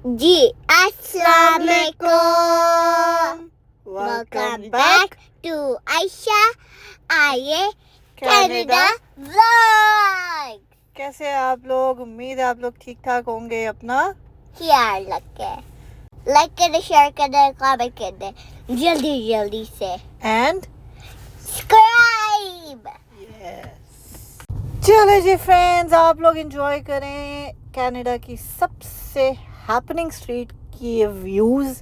جی السلام علیکم. Welcome back to عائشہ آئیے کینیڈا ولاگ. کیسے ہیں آپ لوگ؟ امید ہے آپ لوگ ٹھیک ٹھاک ہوں گے. اپنا خیال رکھیں, لائک کریں, شیئر کریں, کامنٹ کریں جلدی سے, اینڈ سبسکرائب. چلے جی فرینڈز, آپ لوگ انجوائے کریں کینیڈا کی سب سے ہیپننگ اسٹریٹ کی ویوز.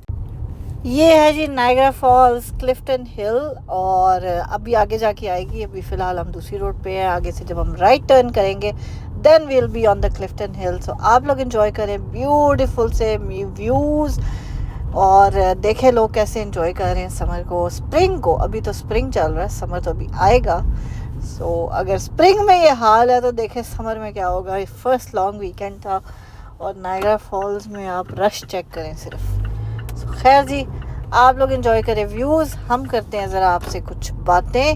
یہ ہے جی نائگرا فالز, کلفٹن ہل, اور ابھی آگے جا کے آئے گی. ابھی فی الحال ہم دوسری روڈ پہ ہیں. آگے سے جب ہم رائٹ ٹرن کریں گے then will be on the Clifton Hill. So آپ لوگ انجوائے کریں بیوٹیفل سے ویوز, اور دیکھیں لوگ کیسے انجوائے کر رہے ہیں سمر کو, اسپرنگ کو. ابھی تو اسپرنگ چل رہا ہے, سمر تو ابھی آئے گا. سو اگر اسپرنگ میں یہ حال ہے تو دیکھیں سمر میں کیا ہوگا. فرسٹ لانگ ویکینڈ تھا اور نائگرا فالز میں آپ رش چیک کریں صرف. خیر جی, آپ لوگ انجوائے کریں ویوز. ہم کرتے ہیں ذرا آپ سے کچھ باتیں,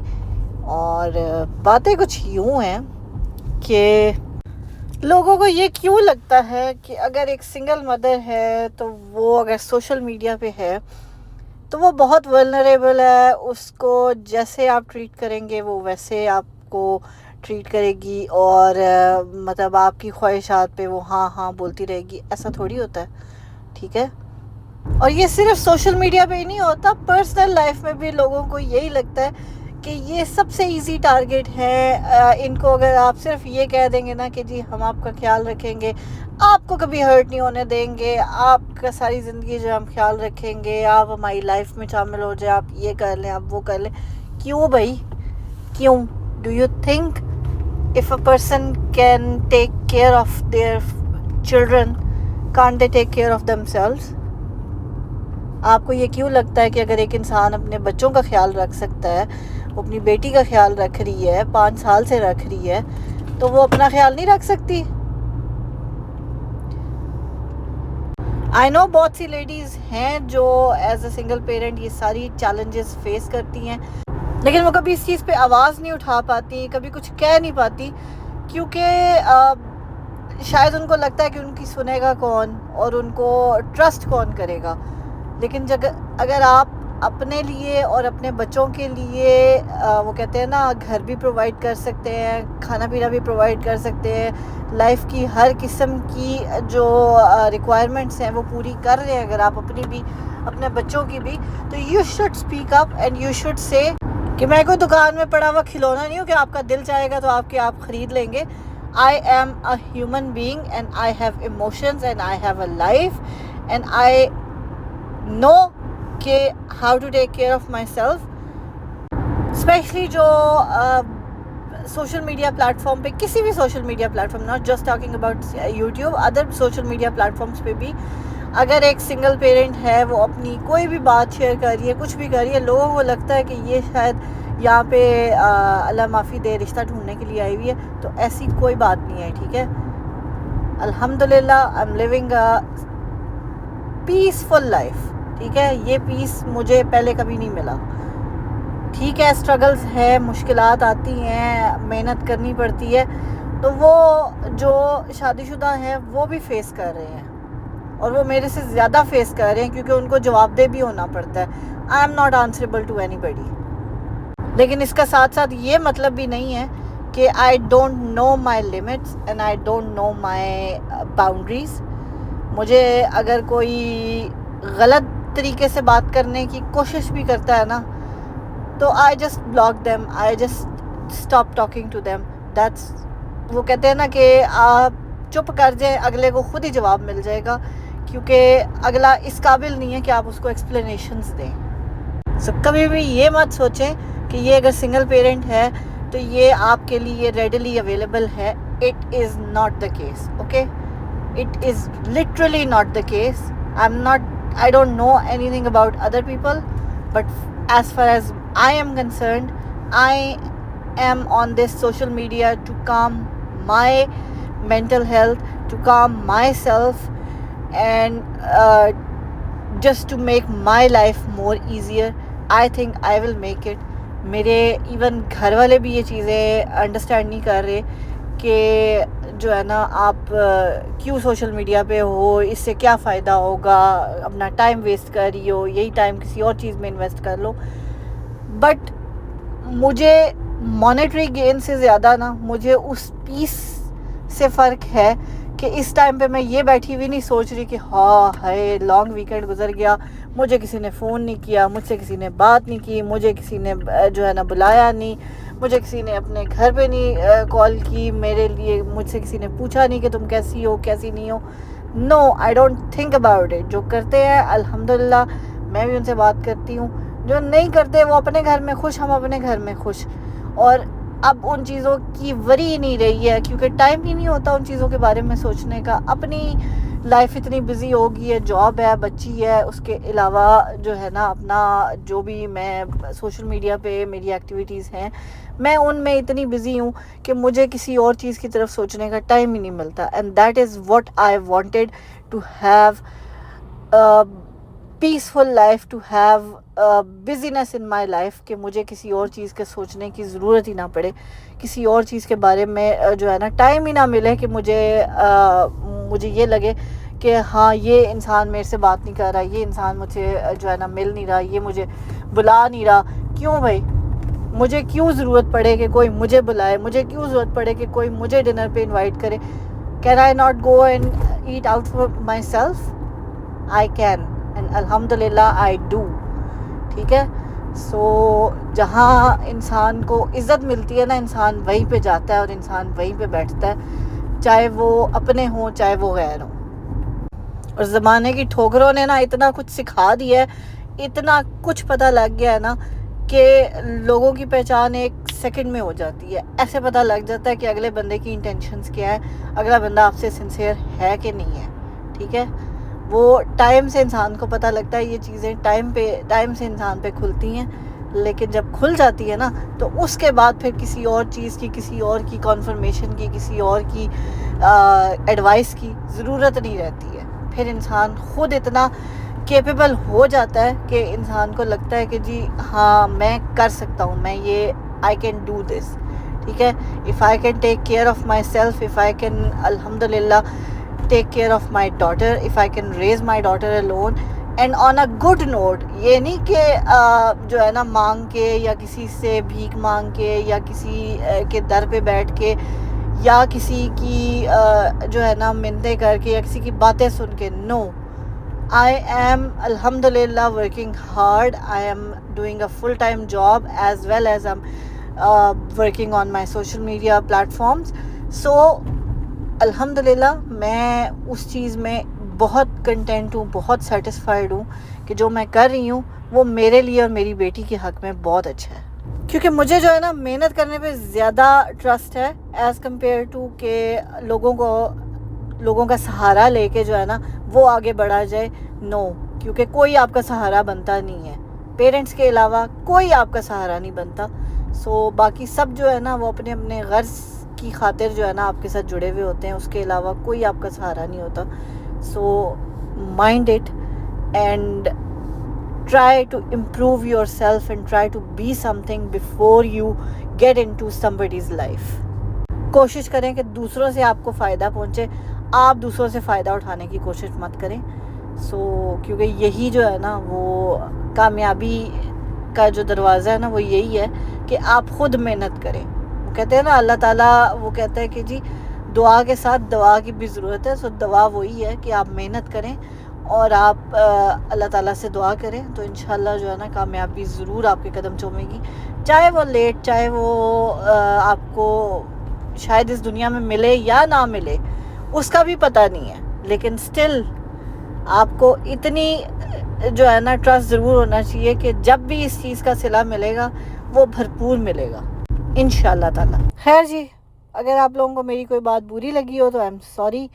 اور باتیں کچھ یوں ہیں کہ لوگوں کو یہ کیوں لگتا ہے کہ اگر ایک سنگل مدر ہے تو وہ اگر سوشل میڈیا پہ ہے تو وہ بہت ولنریبل ہے. اس کو جیسے آپ ٹریٹ کریں گے وہ ویسے آپ کو ٹریٹ کرے گی, اور مطلب آپ کی خواہشات پہ وہ ہاں ہاں بولتی رہے گی. ایسا تھوڑی ہوتا ہے, ٹھیک ہے. اور یہ صرف سوشل میڈیا پہ ہی نہیں ہوتا, پرسنل لائف میں بھی لوگوں کو یہی لگتا ہے کہ یہ سب سے ایزی ٹارگیٹ ہے. ان کو اگر آپ صرف یہ کہہ دیں گے نا کہ جی ہم آپ کا خیال رکھیں گے, آپ کو کبھی ہرٹ نہیں ہونے دیں گے, آپ کا ساری زندگی جو ہم خیال رکھیں گے, آپ ہماری لائف میں شامل ہو جائیں, آپ یہ کر لیں, آپ وہ کر لیں. کیوں بھائی, کیوں؟ Do you think if a person can take care of their children, can't they take care of themselves? آپ کو یہ کیوں لگتا ہے کہ اگر ایک انسان اپنے بچوں کا خیال رکھ سکتا ہے, وہ اپنی بیٹی کا خیال رکھ رہی ہے, 5 سال سے رکھ رہی ہے, تو وہ اپنا خیال نہیں رکھ سکتی؟ آئی نو بہت سی لیڈیز ہیں جو ایز اے سنگل پیرنٹ یہ ساری چیلنجز فیس کرتی ہیں, لیکن وہ کبھی اس چیز پہ آواز نہیں اٹھا پاتی, کبھی کچھ کہہ نہیں پاتی, کیونکہ شاید ان کو لگتا ہے کہ ان کی سنے گا کون اور ان کو ٹرسٹ کون کرے گا. لیکن اگر آپ اپنے لیے اور اپنے بچوں کے لیے وہ کہتے ہیں نا گھر بھی پرووائڈ کر سکتے ہیں, کھانا پینا بھی پرووائڈ کر سکتے ہیں, لائف کی ہر قسم کی جو ریکوائرمنٹس ہیں وہ پوری کر رہے ہیں اگر آپ اپنی بھی اپنے بچوں کی بھی, تو you should speak up and you should say کہ میں کوئی دکان میں پڑا ہوا کھلونا نہیں ہوں کہ آپ کا دل چاہے گا تو آپ خرید لیں گے. I am a human being and I have emotions and I have a life and I know کہ how to take care of myself. Especially جو سوشل میڈیا پلیٹ فارم پہ, کسی بھی social media platform, not just talking about YouTube, other social media platforms پہ بھی اگر ایک single parent ہے وہ اپنی کوئی بھی بات شیئر کر رہی ہے, کچھ بھی کر رہی ہے, لوگوں کو لگتا ہے کہ یہ شاید یہاں پہ اللہ معافی دے رشتہ ڈھونڈنے کے لیے آئی ہوئی ہے. تو ایسی کوئی بات نہیں ہے, ٹھیک ہے. الحمدللہ I am living a peaceful life, ٹھیک ہے. یہ پیس مجھے پہلے کبھی نہیں ملا, ٹھیک ہے. اسٹرگلز ہے, مشکلات آتی ہیں, محنت کرنی پڑتی ہے, تو وہ جو شادی شدہ ہیں وہ بھی فیس کر رہے ہیں, اور وہ میرے سے زیادہ فیس کر رہے ہیں کیونکہ ان کو جواب دہ بھی ہونا پڑتا ہے. I am not answerable to anybody. لیکن اس کا ساتھ ساتھ یہ مطلب بھی نہیں ہے کہ I don't know my limits and I don't know my boundaries. مجھے اگر کوئی غلط طریقے سے بات کرنے کی کوشش بھی کرتا ہے نا تو I just block them, I just stop talking to them. That's, وہ کہتے ہیں نا کہ آپ چپ کر جائیں, اگلے کو خود ہی جواب مل جائے گا, کیونکہ اگلا اس قابل نہیں ہے کہ آپ اس کو ایکسپلینیشنز دیں. سو کبھی بھی یہ مت سوچیں کہ یہ اگر سنگل پیرنٹ ہے تو یہ آپ کے لیے ریڈیلی اویلیبل ہے. It is not the case, okay. It is literally not the case. I don't know anything about other people, but as far as I am concerned, I am on this social media to calm my mental health, to calm myself, and just to make my life more easier. I think I will make it. میرے even گھر والے بھی یہ چیزیں understand نہیں کر رہے کہ جو ہے نا آپ کیوں سوشل میڈیا پہ ہو, اس سے کیا فائدہ ہوگا, اپنا ٹائم ویسٹ کر رہی ہو, یہی ٹائم کسی اور چیز میں انویسٹ کر لو. بٹ مجھے مانیٹری گین سے زیادہ نا مجھے اس پیس سے فرق ہے کہ اس ٹائم پہ میں یہ بیٹھی ہوئی نہیں سوچ رہی کہ ہاں ہے لانگ ویکینڈ گزر گیا, مجھے کسی نے فون نہیں کیا, مجھ سے کسی نے بات نہیں کی, مجھے کسی نے جو ہے نا بلایا نہیں, مجھے کسی نے اپنے گھر پہ نہیں کال کی, میرے لیے مجھ سے کسی نے پوچھا نہیں کہ تم کیسی ہو کیسی نہیں ہو. No, I don't think about it. جو کرتے ہیں الحمدللہ میں بھی ان سے بات کرتی ہوں, جو نہیں کرتے وہ اپنے گھر میں خوش, ہم اپنے گھر میں خوش. اور اب ان چیزوں کی وری ہی نہیں رہی ہے کیونکہ ٹائم ہی نہیں ہوتا ان چیزوں کے بارے میں سوچنے کا. اپنی لائف اتنی بزی ہو گئی ہے, جاب ہے, بچی ہے, اس کے علاوہ جو ہے نا اپنا جو بھی میں سوشل میڈیا پہ میری ایکٹیویٹیز ہیں میں ان میں اتنی بزی ہوں کہ مجھے کسی اور چیز کی طرف سوچنے کا ٹائم ہی نہیں ملتا. And that is what I wanted to have peaceful life, to have business in my life, کہ مجھے کسی اور چیز کے سوچنے کی ضرورت ہی نہ پڑے, کسی اور چیز کے بارے میں جو ہے نا ٹائم ہی نہ ملے کہ مجھے یہ لگے کہ ہاں یہ انسان میرے سے بات نہیں کر رہا, یہ انسان مجھ سے جو ہے نا مل نہیں رہا, یہ مجھے بلا نہیں رہا. کیوں بھائی, مجھے کیوں ضرورت پڑے کہ کوئی مجھے بلائے, مجھے کیوں ضرورت پڑے کہ کوئی مجھے ڈنر پہ انوائٹ کرے. Can I not go and eat out for myself? I can, and الحمدللہ آئی ڈو. ٹھیک ہے, سو جہاں انسان کو عزت ملتی ہے نا انسان وہیں پہ جاتا ہے اور انسان وہیں پہ بیٹھتا ہے, چاہے وہ اپنے ہوں چاہے وہ غیر ہوں. اور زمانے کی ٹھوکروں نے نا اتنا کچھ سکھا دیا ہے, اتنا کچھ پتہ لگ گیا ہے نا کہ لوگوں کی پہچان ایک سیکنڈ میں ہو جاتی ہے. ایسے پتہ لگ جاتا ہے کہ اگلے بندے کی انٹینشنز کیا ہے, اگلا بندہ آپ سے سنسیئر ہے کہ نہیں ہے. ٹھیک ہے, وہ ٹائم سے انسان کو پتہ لگتا ہے, یہ چیزیں ٹائم سے انسان پہ کھلتی ہیں. لیکن جب کھل جاتی ہے نا تو اس کے بعد پھر کسی اور چیز کی, کسی اور کی کنفرمیشن کی, کسی اور کی ایڈوائس کی ضرورت نہیں رہتی ہے. پھر انسان خود اتنا کیپیبل ہو جاتا ہے کہ انسان کو لگتا ہے کہ جی ہاں میں کر سکتا ہوں, میں یہ آئی کین ڈو دس. ٹھیک ہے, if I can take care of myself, if I can الحمدللہ take care of my daughter, if I can raise my daughter alone and on a good note. یہ نہیں کہ جو ہے نا مانگ کے یا کسی سے بھیک مانگ کے یا کسی کے در پہ بیٹھ کے یا کسی کی جو ہے نا منتیں کر کے یا کسی کی باتیں سن کے. نو, I am alhamdulillah working hard. I am doing a full-time job as well as I'm working on my social media platforms. So alhamdulillah میں اس چیز میں بہت کنٹینٹ ہوں, بہت سیٹسفائیڈ ہوں کہ جو میں کر رہی ہوں وہ میرے لیے اور میری بیٹی کے حق میں بہت اچھا ہے. کیونکہ مجھے جو ہے نا محنت کرنے پہ زیادہ ٹرسٹ ہے ایز کمپیئر ٹو کہ لوگوں کا سہارا لے کے جو ہے نا وہ آگے بڑھا جائے. نو, کیونکہ کوئی آپ کا سہارا بنتا نہیں ہے, پیرنٹس کے علاوہ کوئی آپ کا سہارا نہیں بنتا. سو باقی سب جو ہے نا وہ اپنے اپنے غرض کی خاطر جو ہے نا آپ کے ساتھ جڑے ہوئے ہوتے ہیں, اس کے علاوہ کوئی آپ کا سہارا نہیں ہوتا. So mind it and try to improve yourself and try to be something before you get into somebody's life. کوشش کریں کہ دوسروں سے آپ کو فائدہ پہنچے, آپ دوسروں سے فائدہ اٹھانے کی کوشش مت کریں. کیونکہ یہی جو ہے نا وہ کامیابی کا جو دروازہ ہے نا وہ یہی ہے کہ آپ خود محنت کریں. وہ کہتے ہیں نا اللہ تعالیٰ وہ کہتا ہے کہ جی دعا کے ساتھ دوا کی بھی ضرورت ہے. دوا وہی ہے کہ آپ محنت کریں اور آپ اللہ تعالیٰ سے دعا کریں تو انشاءاللہ جو ہے نا کامیابی ضرور آپ کے قدم چومے گی. چاہے وہ لیٹ, چاہے وہ آپ کو شاید اس دنیا میں ملے یا نہ ملے اس کا بھی پتہ نہیں ہے, لیکن سٹل آپ کو اتنی جو ہے نا ٹرسٹ ضرور ہونا چاہیے کہ جب بھی اس چیز کا صلہ ملے گا وہ بھرپور ملے گا انشاءاللہ تعالیٰ. خیر جی, اگر آپ لوگوں کو میری کوئی بات بری لگی ہو تو آئی ایم سوری,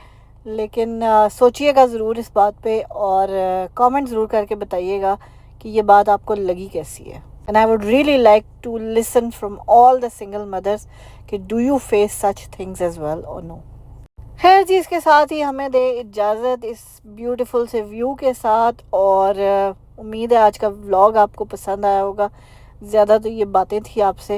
لیکن سوچئے گا ضرور اس بات پہ اور کامنٹ ضرور کر کے بتائیے گا کہ یہ بات آپ کو لگی کیسی ہے. And I would really like to listen from all the single mothers کہ do you face such things as well or no. خیر جی, اس کے ساتھ ہی ہمیں دے اجازت اس بیوٹیفل سے ویو کے ساتھ, اور امید ہے آج کا ولاگ آپ کو پسند آیا ہوگا. زیادہ تو یہ باتیں تھی آپ سے,